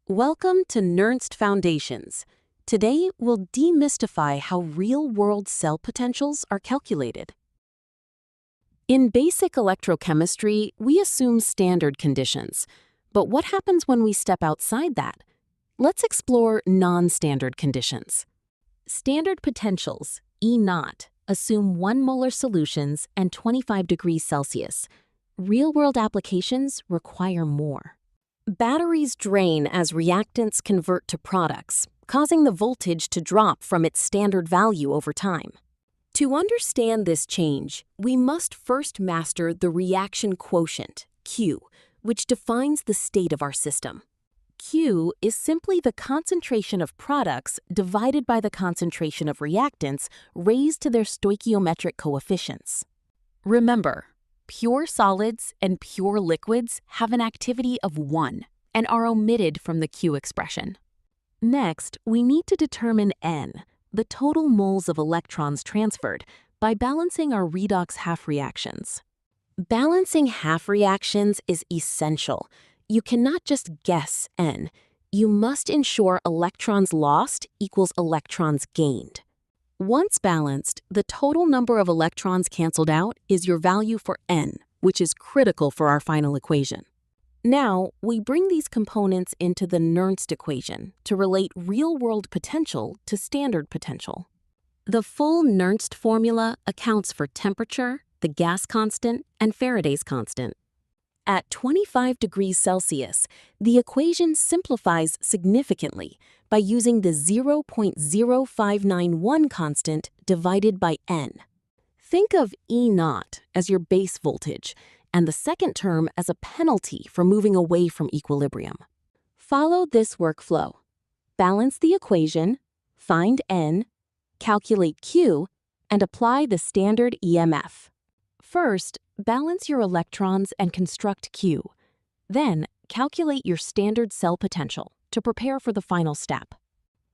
Welcome to Nernst Foundations. Today, we'll demystify how real-world cell potentials are calculated. In basic electrochemistry, we assume standard conditions. But what happens when we step outside that? Let's explore non-standard conditions. Standard potentials, E0, assume 1 molar solutions and 25 degrees Celsius. Real-world applications require more. Batteries drain as reactants convert to products, causing the voltage to drop from its standard value over time. To understand this change, we must first master the reaction quotient, Q, which defines the state of our system. Q is simply the concentration of products divided by the concentration of reactants raised to their stoichiometric coefficients. Remember, pure solids and pure liquids have an activity of 1 and are omitted from the Q expression. Next, we need to determine N, the total moles of electrons transferred, by balancing our redox half reactions. Balancing half reactions is essential. You cannot just guess N. You must ensure electrons lost equals electrons gained. Once balanced, the total number of electrons canceled out is your value for N, which is critical for our final equation. Now, we bring these components into the Nernst equation to relate real-world potential to standard potential. The full Nernst formula accounts for temperature, the gas constant, and Faraday's constant. At 25 degrees Celsius, the equation simplifies significantly by using the 0.0591 constant divided by N. Think of E0 as your base voltage, and the second term as a penalty for moving away from equilibrium. Follow this workflow. Balance the equation, find N, calculate Q, and apply the standard EMF. First, balance your electrons and construct Q. Then, calculate your standard cell potential to prepare for the final step.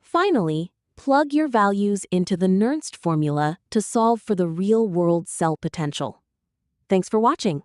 Finally, plug your values into the Nernst formula to solve for the real-world cell potential. Thanks for watching.